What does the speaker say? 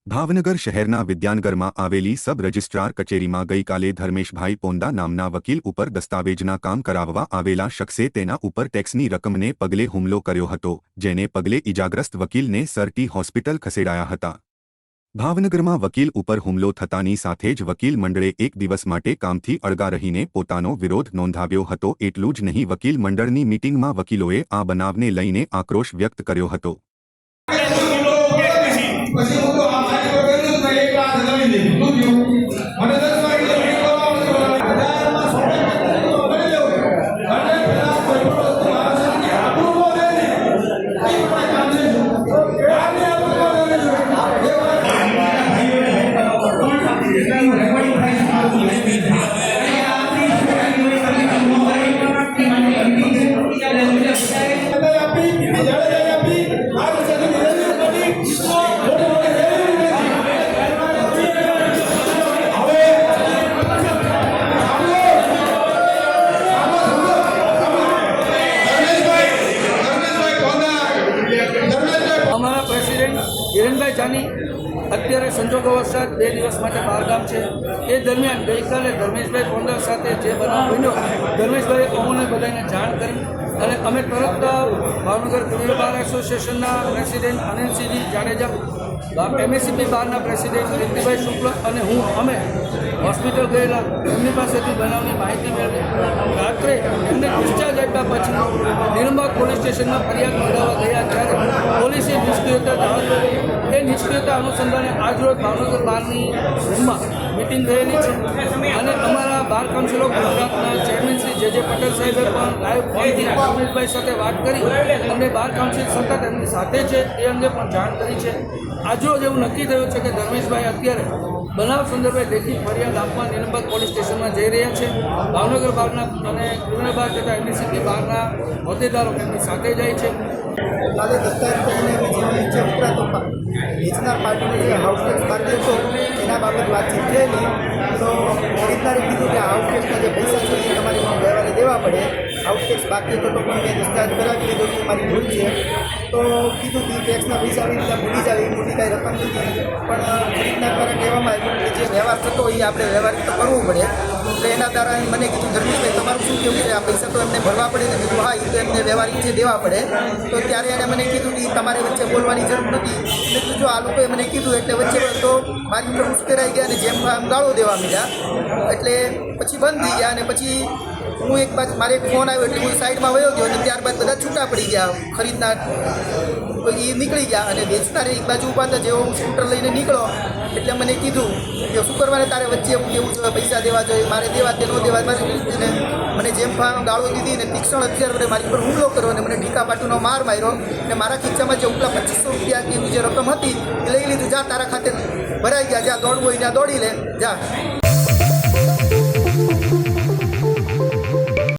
ભાવનગર શહેરના વિદ્યાનગરમાં આવેલી sub registrar કચેરીમાં ગઈકાલે ધર્મેશભાઈ પોંદા નામના વકીલ ઉપર દસ્તાવેજના કામ કરાવવા આવેલા શખ્સે તેના ઉપર ટેક્સની રકમને પગલે હુમલો કર્યો હતો, જેને પગલે ઇજાગ્રસ્ત વકીલને સરટી હોસ્પિટલ ખસેડાયા હતા। ભાવનગરમાં વકીલ ઉપર હુમલો થતાની સાથે જ વકીલ મંડળે એક દિવસ માટે કામથી અળગા રહીને પોતાનો વિરોધ નોંધાવ્યો હતો। એટલું જ નહીં, વકીલ મંડળની મીટિંગમાં વકીલોએ આ બનાવને લઈને આક્રોશ વ્યક્ત કર્યો હતો। હિરેનભાઈ જાની અત્યારે સંજોગોવશાત 2 દિવસ માટે બહારગામ છે। એ દરમિયાન ગઈકાલે ધર્મેશભાઈ પોંદા સાથે જે બનાવ બન્યો, ધર્મેશભાઈએ અમને બધાને જાણ કરી અને અમે તરત ભાવનગર ક્રિમિનલ બાર એસોસિએશનના પ્રેસિડેન્ટ અનિલસિંહજી જાડેજા, MSCP બારના પ્રેસિડેન્ટ કીર્તિભાઈ શુક્લ અને અમે હોસ્પિટલ ગયેલા, એમની પાસેથી બનાવની માહિતી મેળવી રાત્રે એમને ડિસ્ચાર્જ આપ્યા પછી નિરમબાગ પોલીસ સ્ટેશનમાં ફરિયાદ નોંધાવવા ગયા, ત્યારે પોલીસે નિષ્ક્રિયતા જાહેર કરી। એ નિષ્ક્રિયતા અનુસંધાને આજરોજ ભાવનગર બારની રૂમમાં મિટિંગ થયેલી છે અને અમારા બાર કાઉન્સિલો ગુજરાતના ચેરમેન શ્રી જે પટેલ સાહેબે પણ લાઈવ ફોનથી રમેશભાઈ સાથે વાત કરી અમને બાર કાઉન્સિલ સતત એમની સાથે છે એ અંગે પણ જાણ કરી છે। આજરોજ એવું નક્કી થયું છે કે ધર્મેશભાઈ અત્યારે બનાવ સંદર્ભે લેખિત ફરિયાદ આપવા નિરમબાગ પોલીસ સ્ટેશનમાં જઈ રહ્યા છે। ભાવનગર બારના અને ક્રિમિનલ બાર તથા MSCP બારના હોદ્દેદારો એમની સાથે જાય છે। કાલે વેચનાર પાર્ટીને જે હાઉસ ટેક્સ બાકી હતો એના બાબત વાતચીત થયેલી, તો ખરીદનારે કીધું કે હાઉસ ટેક્સના જે પૈસા છે એ તમારે વ્યવહારે દેવા પડે। હાઉસ ટેક્સ બાકી હતો તો પણ મેં દસ્તાવેજ કરાવી લીધો કે મારી ભૂલ છે, તો કીધું કે ટેક્સના પૈસા આવી રીતે ભૂલી જાય, એ મોટી કાંઈ રકમ નથી, પણ ખરીદનાર દ્વારા કહેવામાં આવ્યું કે જે વ્યવહાર થતો એ આપણે વ્યવહાર તો કરવું પડે। એટલે એના દ્વારા મને કીધું ધર્મેશભાઈ તમારું શું કહેવું છે, આ પૈસા તો એમને ભરવા પડે ને? કીધું હા, એ તો એમને વ્યવહારિક છે દેવા પડે। તો ત્યારે એણે મને કીધું કે તમારે વચ્ચે બોલવાની જરૂર નથી। એટલે જો આ લોકોએ મને કીધું એટલે વચ્ચે તો મારી ઉપર ઉશ્કેરાઈ ગયા અને જેમ આમ ગાળો દેવા માંડ્યા, એટલે પછી બંધ થઈ ગયા। અને પછી હું એક બાજુ મારે એક ફોન આવ્યો એટલે હું સાઈડમાં વયો ગયો અને ત્યારબાદ બધા છૂટા પડી ગયા, ખરીદનાર એ નીકળી ગયા અને વેચનાર એક બાજુ ઊભા હતા। જેવો હું સ્કૂટર લઈને નીકળો એટલે મને કીધું કે શું કરવાને તારે વચ્ચે એવું કેવું જોઈએ, પૈસા દેવા જોઈએ, મારે દેવા તે ન દેવા, મને જેમ ગાળો દીધી ને તીક્ષ્ણ હથિયાર વડે મારી પર હુમલો કર્યો અને મને ઢીકા પાટુનો માર માર્યો અને મારા ખીચામાં જે ઉપલા 2500 રૂપિયાની જે રકમ હતી એ લઈ લીધું। જા તારા ખાતે ભરાઈ ગયા, જ્યાં દોડવું હોય ત્યાં દોડી લે જા।